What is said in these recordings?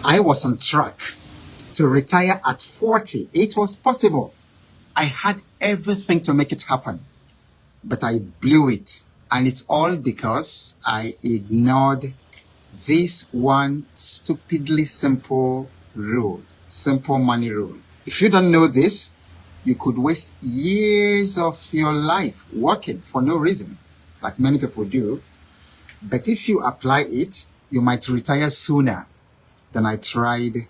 I was on track to retire at 40. It was possible. I had everything to make it happen, but I blew it. And it's all because I ignored this one stupidly simple rule, simple money rule. If you don't know this, you could waste years of your life working for no reason, like many people do. But if you apply it, you might retire sooner than I tried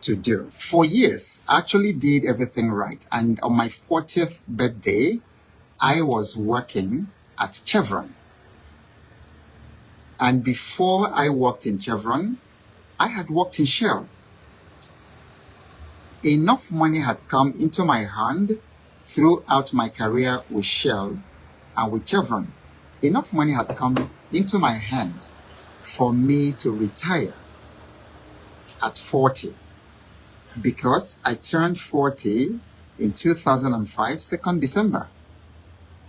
to do. For years, I actually did everything right. And on my 40th birthday, I was working at Chevron. And before I worked in Chevron, I had worked in Shell. Enough money had come into my hand throughout my career with Shell and with Chevron. Enough money had come into my hand for me to retire at 40, because I turned 40 in 2005, 2nd December.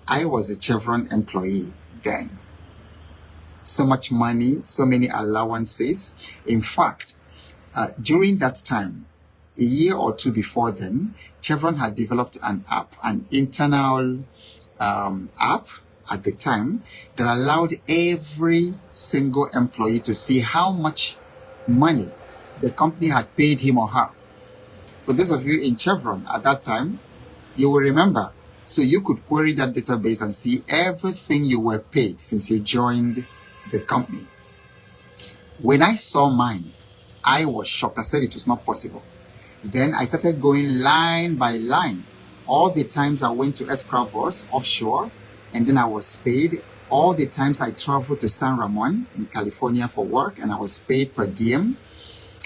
I was a Chevron employee then. So much money, so many allowances. In fact, during that time, a year or two before then, Chevron had developed an app, an internal app at the time, that allowed every single employee to see how much money the company had paid him or her. For those of you in Chevron at that time, you will remember. So you could query that database and see everything you were paid since you joined the company. When I saw mine, I was shocked. I said it was not possible. Then I started going line by line. All the times I went to Escravos offshore, and then I was paid. All the times I traveled to San Ramon in California for work, and I was paid per diem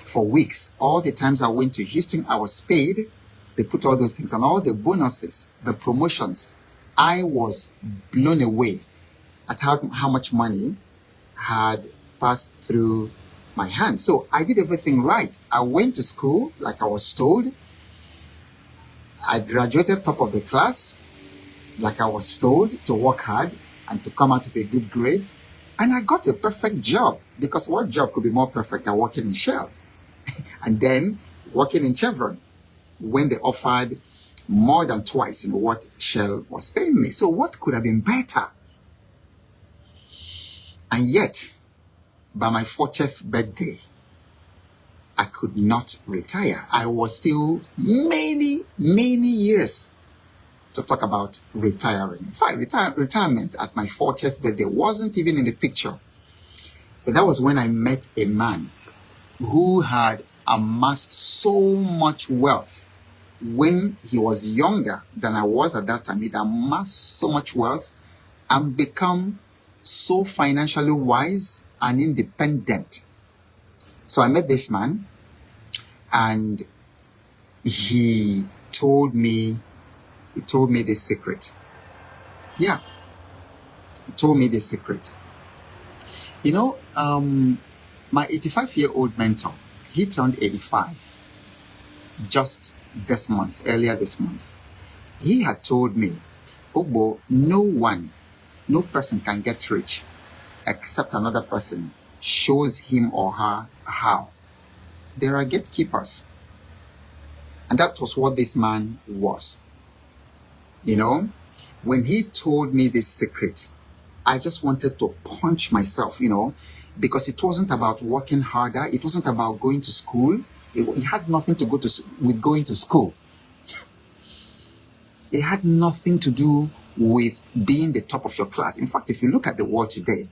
for weeks. All the times I went to Houston, I was paid. They put all those things, and all the bonuses, the promotions. I was blown away at how much money had passed through my hands. So I did everything right. I went to school like I was told. I graduated top of the class like I was told, to work hard and to come out with a good grade. And I got a perfect job, because what job could be more perfect than working in Shell? And then working in Chevron, when they offered more than twice what Shell was paying me. So what could have been better? And yet, by my 40th birthday, I could not retire. I was still many years to talk about retiring. In fact, retirement at my 40th birthday wasn't even in the picture. But that was when I met a man who had amassed so much wealth when he was younger than I was at that time. He'd amassed so much wealth and become so financially wise and independent. So I met this man, and he told me this secret. Yeah, he told me this secret. You know, my 85-year-old mentor, he turned 85 just this month, earlier this month. He had told me, Ogbo, no person can get rich except another person shows him or her how. There are gatekeepers. And that was what this man was. You know, when he told me this secret, I just wanted to punch myself, because it wasn't about working harder. It wasn't about going to school. It had nothing to with going to school. It had nothing to do with being the top of your class. In fact, if you look at the world today,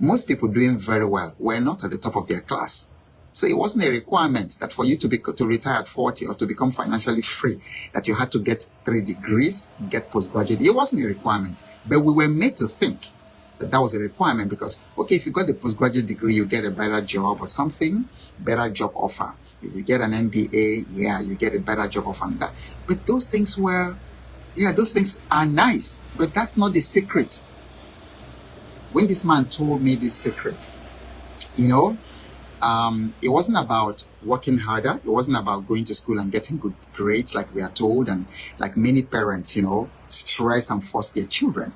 most people doing very well were not at the top of their class. So it wasn't a requirement that for you to retire at 40 or to become financially free, that you had to get 3 degrees, get postgraduate. It wasn't a requirement. But we were made to think that that was a requirement because, okay, if you got the postgraduate degree, you get a better job or something, better job offer. If you get an MBA, yeah, you get a better job offer than that. But those things those things are nice, but that's not the secret. When this man told me this secret, it wasn't about working harder. It wasn't about going to school and getting good grades like we are told and like many parents, stress and force their children.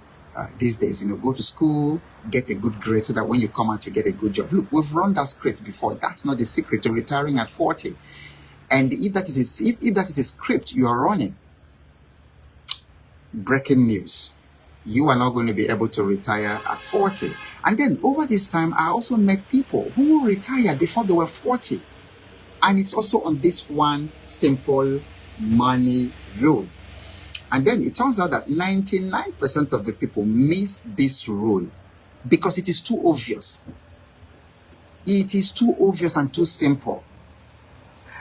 these days. Go to school, get a good grade so that when you come out, you get a good job. Look, we've run that script before. That's not the secret to retiring at 40. And if that is a script you are running, breaking news, you are not going to be able to retire at 40. And then over this time, I also met people who retired before they were 40. And it's also on this one simple money rule. And then it turns out that 99% of the people miss this rule because it is too obvious. It is too obvious and too simple.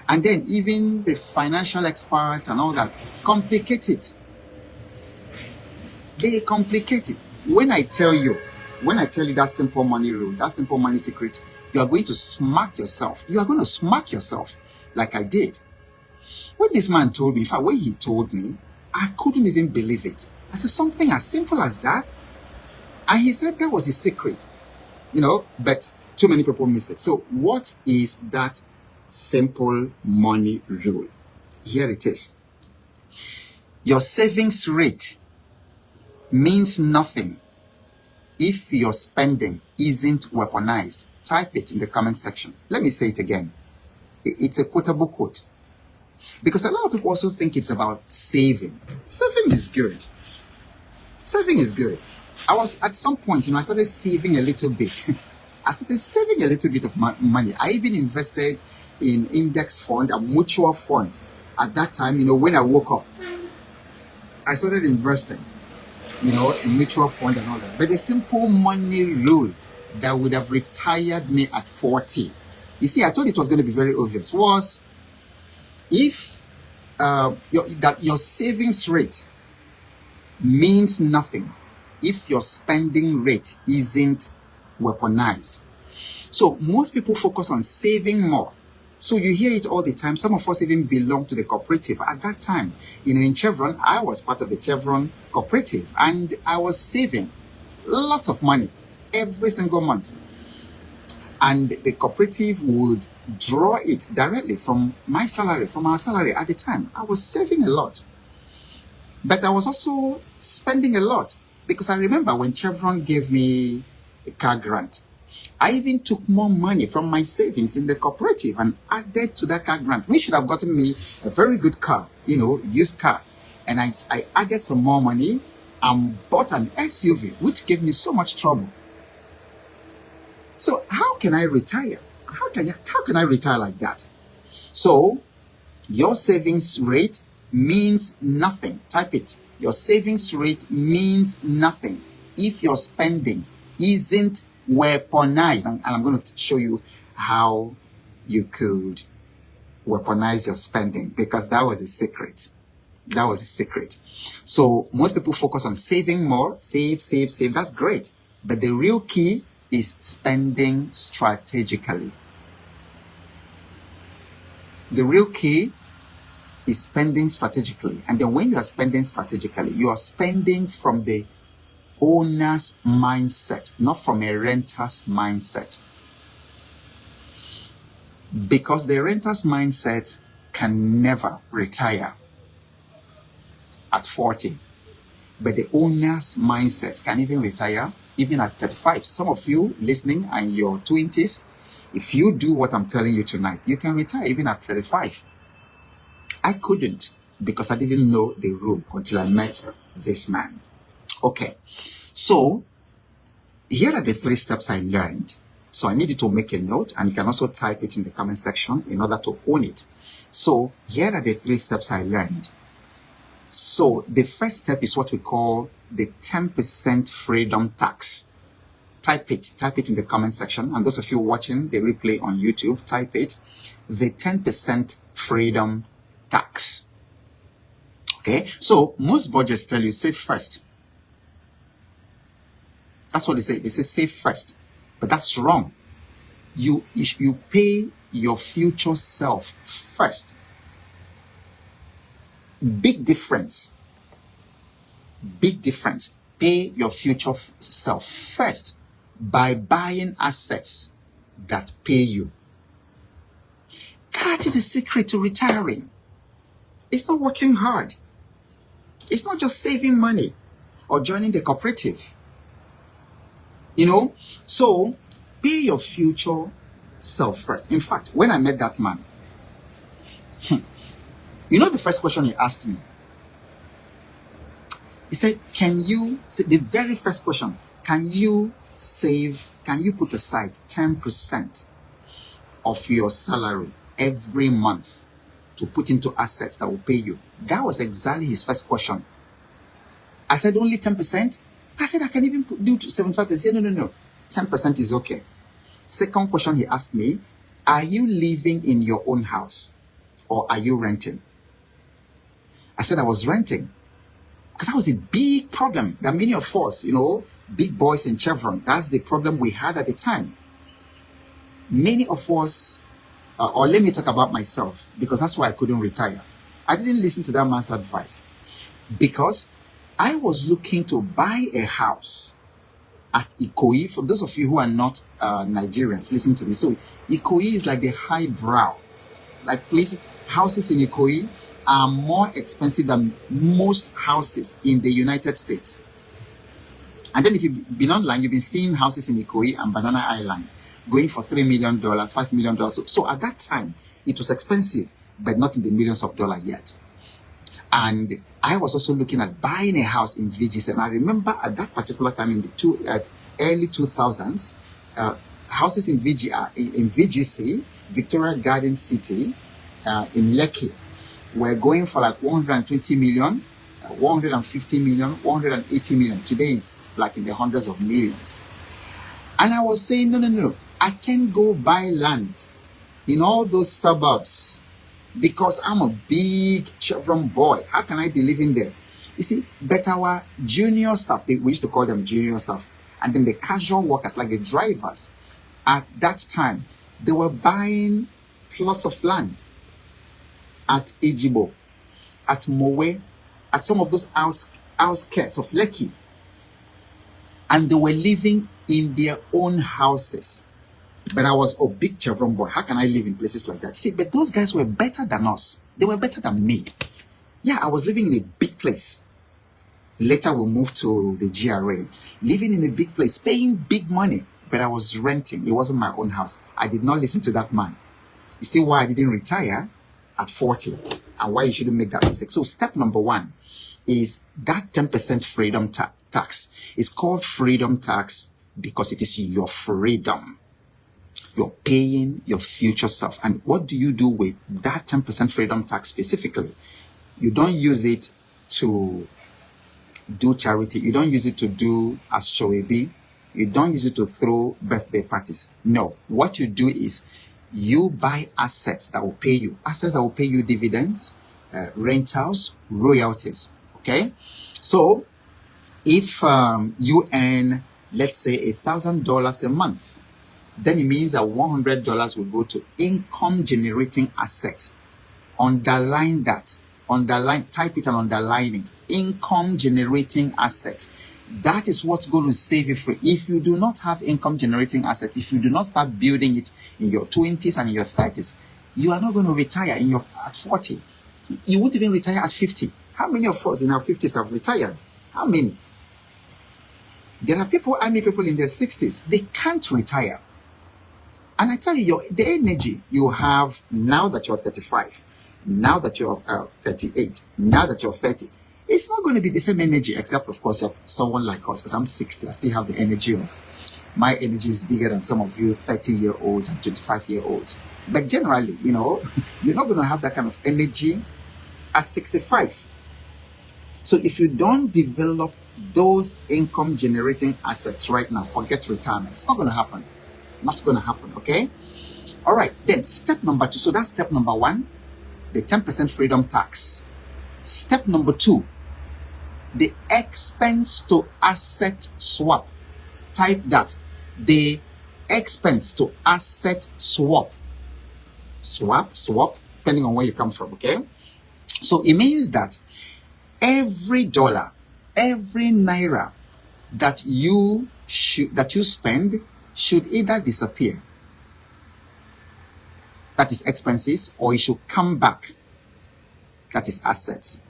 And then even the financial experts and all that complicate it. They complicate it. When I tell you that simple money rule, that simple money secret, you are going to smack yourself. You are going to smack yourself like I did. When this man told me, in fact, when he told me, I couldn't even believe it. I said, something as simple as that? And he said that was his secret. But too many people miss it. So what is that simple money rule? Here it is. Your savings rate means nothing if your spending isn't weaponized. Type it in the comment section. Let me say it again. It's a quotable quote. Because a lot of people also think it's about saving. Saving is good. Saving is good. At some point, I started saving a little bit. I started saving a little bit of money. I even invested in index fund and mutual fund. At that time, when I woke up, I started investing, in mutual fund and all that. But the simple money rule that would have retired me at 40. You see, I thought it was going to be very obvious. Was if your savings rate means nothing if your spending rate isn't weaponized. So most people focus on saving more. So you hear it all the time. Some of us even belong to the cooperative. At that time, in Chevron, I was part of the Chevron cooperative and I was saving lots of money every single month. And the cooperative would draw it directly from my salary, from our salary at the time. I was saving a lot. But I was also spending a lot because I remember when Chevron gave me a car grant, I even took more money from my savings in the cooperative and added to that car grant, which should have gotten me a very good car, used car. And I added some more money and bought an SUV, which gave me so much trouble. So how can I retire? How can I retire like that? So your savings rate means nothing. Type it. Your savings rate means nothing if your spending isn't weaponized. And I'm going to show you how you could weaponize your spending, because that was a secret. That was a secret. So most people focus on saving more, save. That's great. But the real key is spending strategically. The real key is spending strategically. And then when you are spending strategically, you are spending from the owner's mindset, not from a renter's mindset. Because the renter's mindset can never retire at 40. But the owner's mindset can even retire even at 35. Some of you listening are in your 20s. If you do what I'm telling you tonight, you can retire even at 35. I couldn't, because I didn't know the rule until I met this man. Okay, so here are the 3 steps I learned. So I need you to make a note, and you can also type it in the comment section in order to own it. So here are the 3 steps I learned. So the first step is what we call the 10% freedom tax. Type it in the comment section. And those of you watching the replay on YouTube, type it. The 10% freedom tax. Okay, so most budgets tell you save first. That's what they say. They say save first, but that's wrong. You pay your future self first. Big difference. Big difference. Pay your future self first by buying assets that pay you. That is the secret to retiring. It's not working hard. It's not just saving money. or joining the cooperative. You know, so pay your future self first. In fact, when I met that man, you know the first question he asked me? He said, the very first question, can you put aside 10% of your salary every month to put into assets that will pay you? That was exactly his first question. I said, only 10%? I said, I can even do 75%. He said, no. 10% is okay. Second question he asked me, are you living in your own house or are you renting? I said I was renting. Because that was a big problem that many of us, big boys in Chevron, that's the problem we had at the time. Many of us, or let me talk about myself, because that's why I couldn't retire. I didn't listen to that man's advice because I was looking to buy a house at Ikoyi. For those of you who are not Nigerians, listen to this. So Ikoyi is like the highbrow. Like places, houses in Ikoyi are more expensive than most houses in the United States. And then if you've been online, you've been seeing houses in Ikoyi and Banana Island going for $3 million, $5 million. So at that time, it was expensive, but not in the millions of dollars yet. And I was also looking at buying a house in VGC. And I remember at that particular time in the early 2000s, houses in VGC, Victoria Garden City, in Lekki, were going for like 120 million, 150 million, 180 million. Today is like in the hundreds of millions. And I was saying, no. I can't go buy land in all those suburbs because I'm a big Chevron boy. How can I be living there? You see, but our junior staff, we used to call them junior staff, and then the casual workers, like the drivers, at that time, they were buying plots of land at Ejibo, at Mowe, at some of those outskirts of Lekki. And they were living in their own houses. But I was a big Chevron boy. How can I live in places like that? See, but those guys were better than us. They were better than me. Yeah, I was living in a big place. Later we moved to the GRA. Living in a big place, paying big money. But I was renting. It wasn't my own house. I did not listen to that man. You see why I didn't retire at 40 and why you shouldn't make that mistake. So step number one is that 10% freedom tax. It's called freedom tax because it is your freedom. You're paying your future self. And what do you do with that 10% freedom tax specifically? You don't use it to do charity. You don't use it to do as Shoebi. You don't use it to throw birthday parties. No. What you do is you buy assets that will pay you. Assets that will pay you dividends, rentals, royalties. Okay? So, if you earn, let's say, $1,000 a month, then it means that $100 will go to income generating assets. Underline that. Type it and underline it. Income generating assets. That is what's going to save you free. If you do not have income generating assets, if you do not start building it in your 20s and in your 30s, you are not going to retire at 40. You won't even retire at 50. How many of us in our 50s have retired? How many? There are people, I meet people in their 60s. They can't retire. And I tell you, the energy you have now that you're 35, now that you're 38, now that you're 30, it's not going to be the same energy, except, of course, you're someone like us, because I'm 60. I still have the energy my energy is bigger than some of you 30-year-olds and 25-year-olds. But generally, you're not going to have that kind of energy at 65. So if you don't develop those income generating assets right now, forget retirement. It's not going to happen. Not going to happen, okay? All right, then step number 2. So that's step number 1, the 10% freedom tax. Step number 2, the expense to asset swap. Type that. The expense to asset swap. Swap, depending on where you come from, okay? So it means that every dollar, every naira that you spend should either disappear, that is expenses, or it should come back, that is assets.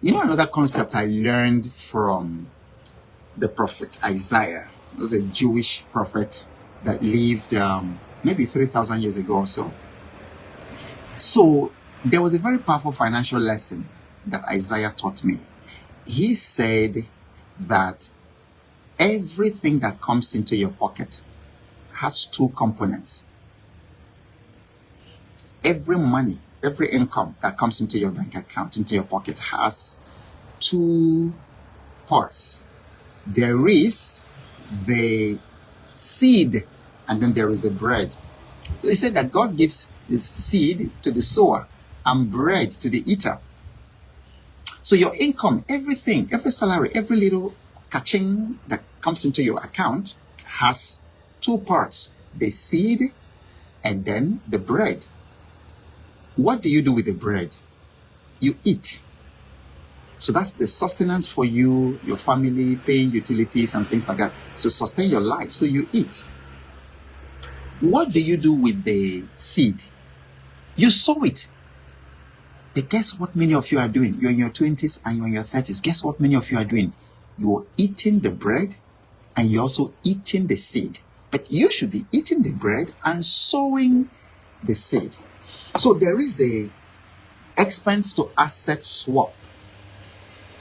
You know, another concept I learned from the prophet Isaiah. He was a Jewish prophet that lived maybe 3,000 years ago or so. So there was a very powerful financial lesson that Isaiah taught me. He said that everything that comes into your pocket has two components. Every money, every income that comes into your bank account, into your pocket, has two parts. There is the seed, and then there is the bread. So he said that God gives his seed to the sower and bread to the eater. So your income, everything, every salary, every little catching that comes into your account has two parts, the seed and then the bread. What do you do with the bread? You eat. So that's the sustenance for you, your family, paying utilities and things like that. So sustain your life. So you eat. What do you do with the seed? You sow it. But guess what many of you are doing? You're in your 20s and you're in your 30s. Guess what many of you are doing? You're eating the bread and you're also eating the seed. But you should be eating the bread and sowing the seed. So there is the expense to asset swap.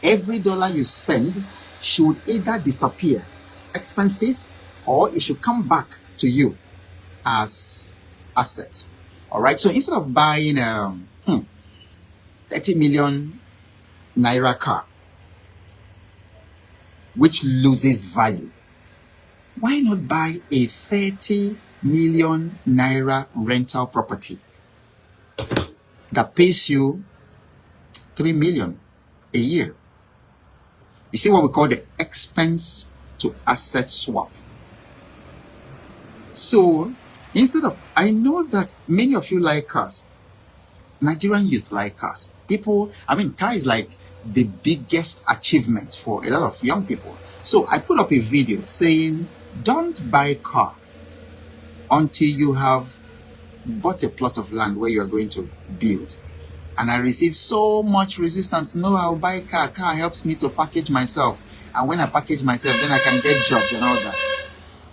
Every dollar you spend should either disappear, expenses, or it should come back to you as assets. All right. So instead of buying 30 million naira car, which loses value, why not buy a 30 million naira rental property that pays you 3 million a year? You see what we call the expense to asset swap. So instead of, I know that many of you like cars. Nigerian youth like cars. Car is like the biggest achievement for a lot of young people. So I put up a video saying, don't buy a car until you have bought a plot of land where you are going to build. And I received so much resistance. No, I'll buy a car. Car helps me to package myself. And when I package myself, then I can get jobs and all that.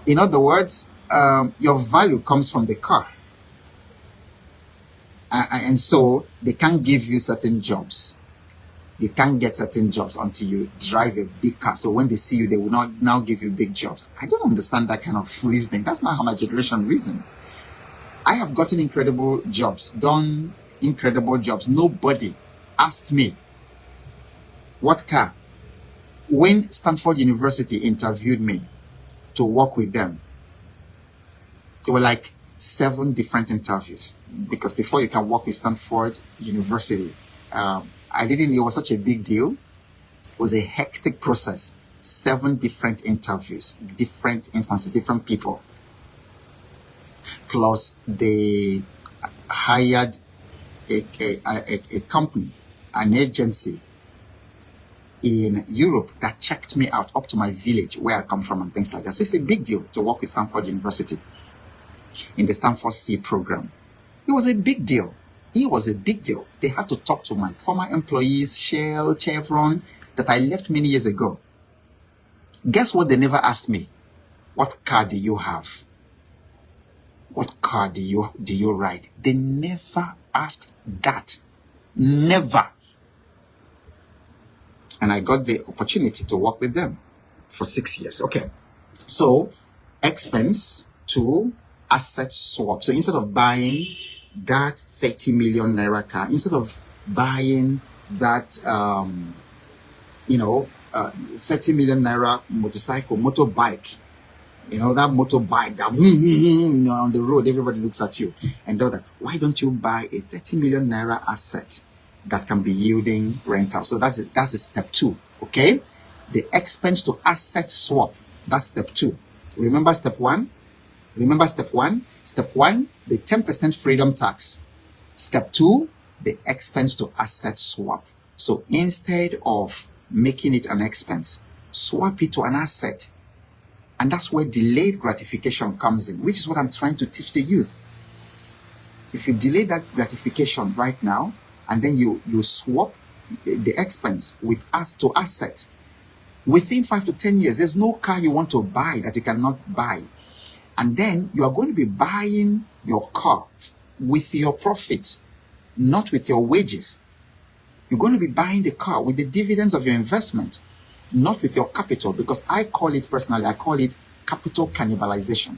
In other words, your value comes from the car. And so they can't give you certain jobs. You can't get certain jobs until you drive a big car. So when they see you, they will not now give you big jobs. I don't understand that kind of reasoning. That's not how my generation reasoned. I have gotten incredible jobs, done incredible jobs. Nobody asked me what car. When Stanford University interviewed me to work with them, there were like 7 different interviews, because before you can work with Stanford University, it was such a big deal. It was a hectic process. 7 different interviews, different instances, different people. Plus they hired a company, an agency in Europe that checked me out up to my village where I come from and things like that. So it's a big deal to work with Stanford University in the Stanford C program. It was a big deal. It was a big deal. They had to talk to my former employees, Shell, Chevron, that I left many years ago. Guess what? They never asked me, what car do you have? What car do you ride? They never asked that. Never. And I got the opportunity to work with them for 6 years. Okay. So expense to asset swap. So instead of buying that 30 million naira car, instead of buying that 30 million naira motorbike, that motorbike that on the road, everybody looks at you and all that, why don't you buy a 30 million naira asset that can be yielding rental? So that's step 2. Okay, the expense to asset swap, that's step 2. Remember step 1? Step 1, the 10% freedom tax. Step 2, the expense to asset swap. So instead of making it an expense, swap it to an asset. And that's where delayed gratification comes in, which is what I'm trying to teach the youth. If you delay that gratification right now, and then you swap the expense with us to asset. Within 5 to 10 years, there's no car you want to buy that you cannot buy. And then you are going to be buying your car with your profits, not with your wages. You're going to be buying the car with the dividends of your investment, not with your capital, because I call it capital cannibalization.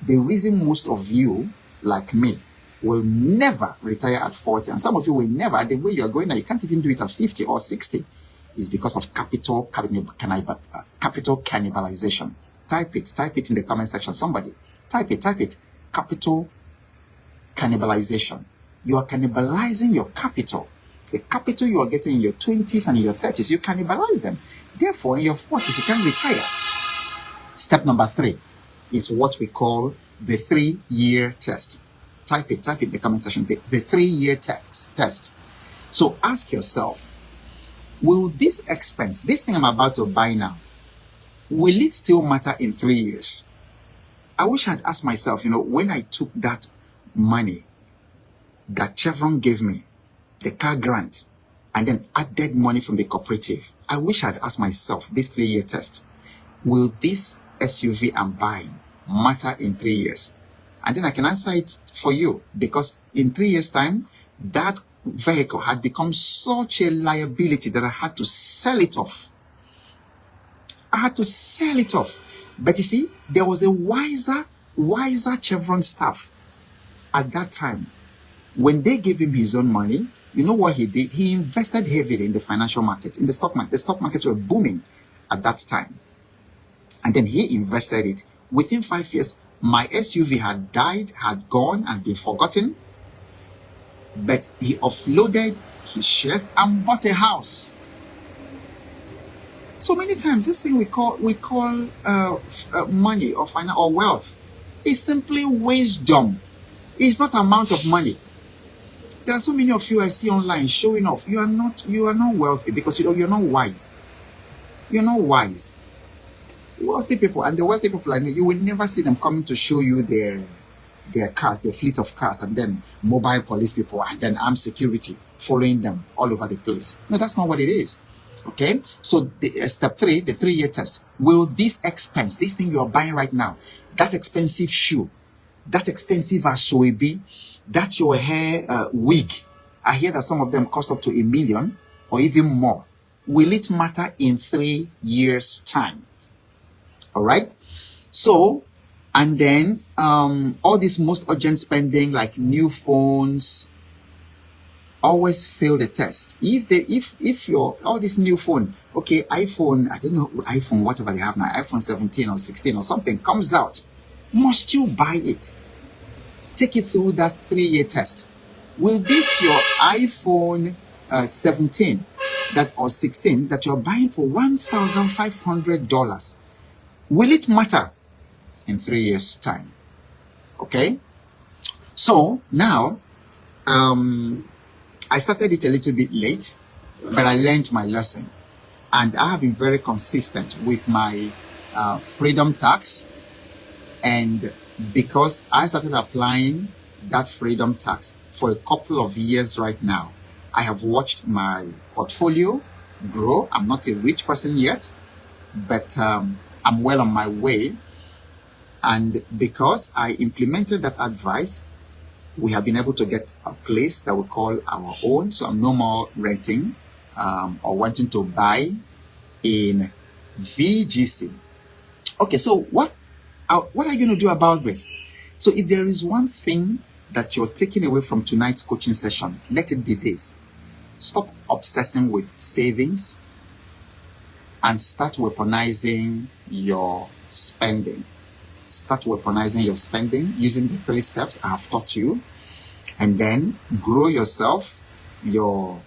The reason most of you, like me, will never retire at 40, and some of you will never, the way you're going now, you can't even do it at 50 or 60, is because of capital cannibalization. Type it in the comment section. Somebody, type it. Capital cannibalization. You are cannibalizing your capital. The capital you are getting in your 20s and in your 30s, you cannibalize them. Therefore, in your 40s, you can retire. Step number 3 is what we call the 3-year test. Type it in the comment section. The 3-year test. So ask yourself, will this expense, this thing I'm about to buy now, will it still matter in 3 years? I wish I'd asked myself, when I took that money that Chevron gave me, the car grant, and then added money from the cooperative, I wish I'd asked myself this 3-year test. Will this SUV I'm buying matter in 3 years? And then I can answer it for you, because in 3 years' time, that vehicle had become such a liability that I had to sell it off. But you see, there was a wiser Chevron staff at that time. When they gave him his own money, you know what he did? He invested heavily in the financial markets, in the stock market. The stock markets were booming at that time. And then he invested it. Within 5 years, my SUV had died, had gone, and been forgotten. But he offloaded his shares and bought a house. So many times, this thing we call money or finance or wealth is simply wisdom. It's not amount of money. There are so many of you I see online showing off. You are not wealthy because you're not wise. You're not wise. Wealthy people, and the wealthy people like me, you will never see them coming to show you their cars, their fleet of cars, and then mobile police people, and then armed security following them all over the place. No, that's not what it is. Okay? So step 3, the 3-year test. Will this expense, this thing you are buying right now, that expensive shoe, that expensive ashwebi, that your hair wig, I hear that some of them cost up to $1 million or even more. Will it matter in 3 years' time? All right. So, and then all this most urgent spending like new phones always fail the test. If your all this new phone, okay, iPhone, I don't know, iPhone whatever they have now, iPhone 17 or 16 or something comes out, must you buy it? Take it through that 3-year test. Will this your iPhone 17 or 16 that you're buying for $1,500? Will it matter in 3 years' time? Okay. So now, I started it a little bit late, but I learned my lesson, and I have been very consistent with my freedom tax. And because I started applying that freedom tax for a couple of years right now, I have watched my portfolio grow. I'm not a rich person yet, but I'm well on my way. And because I implemented that advice, we have been able to get a place that we call our own. So I'm no more renting or wanting to buy in VGC. Okay, so what are you going to do about this? So if there is one thing that you're taking away from tonight's coaching session, let it be this. Stop obsessing with savings and start weaponizing your spending. Start weaponizing your spending using the 3 steps I have taught you, and then grow yourself, your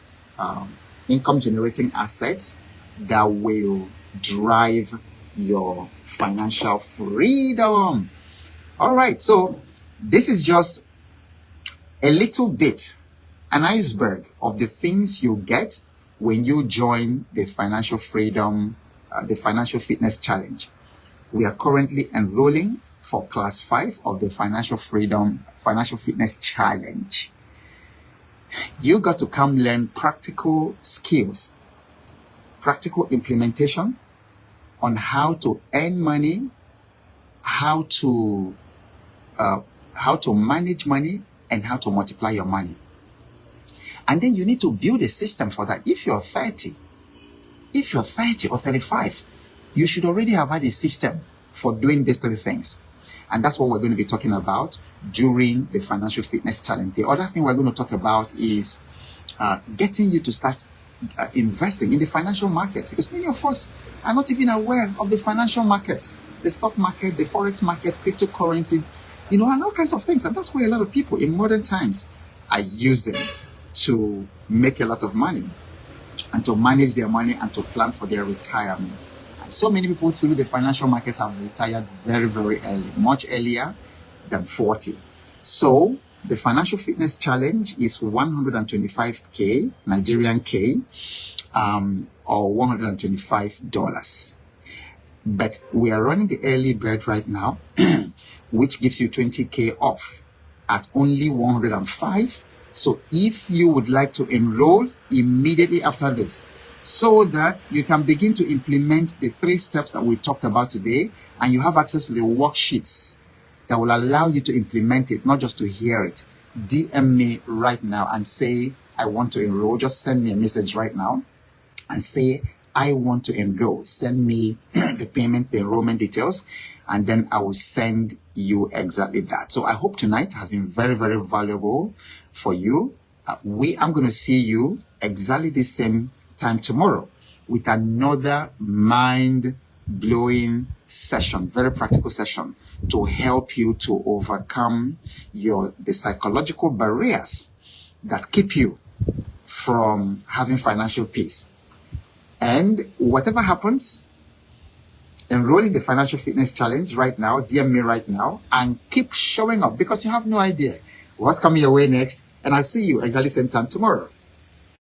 income generating assets that will drive your financial freedom. All right, so this is just a little bit, an iceberg of the things you get when you join the Financial Freedom, the Financial Fitness Challenge. We are currently enrolling for class 5 of the Financial Freedom, Financial Fitness Challenge. You got to come learn practical skills, practical implementation on how to earn money, how to manage money, and how to multiply your money. And then you need to build a system for that. If you're 30 or 35, you should already have had a system for doing these three things. And that's what we're going to be talking about during the Financial Fitness Challenge. The other thing we're going to talk about is getting you to start investing in the financial markets, because many of us are not even aware of the financial markets, the stock market, the forex market, cryptocurrency, and all kinds of things. And that's where a lot of people in modern times are using to make a lot of money and to manage their money and to plan for their retirement. And so many people through the financial markets have retired very, very early, much earlier than 40. So the Financial Fitness Challenge is 125K, Nigerian K, or $125. But we are running the early bird right now, which gives you 20K off at only 105. So if you would like to enroll immediately after this, so that you can begin to implement the 3 steps that we talked about today, and you have access to the worksheets that will allow you to implement it, not just to hear it. DM me right now and say, I want to enroll. Just send me a message right now and say, I want to enroll. Send me the payment, the enrollment details, and then I will send you exactly that. So I hope tonight has been very, very valuable for you. I'm going to see you exactly the same time tomorrow with another mind-blowing session, very practical session, to help you to overcome the psychological barriers that keep you from having financial peace. And whatever happens, enroll in the Financial Fitness Challenge right now, DM me right now, and keep showing up, because you have no idea what's coming your way next. And I'll see you exactly same time tomorrow.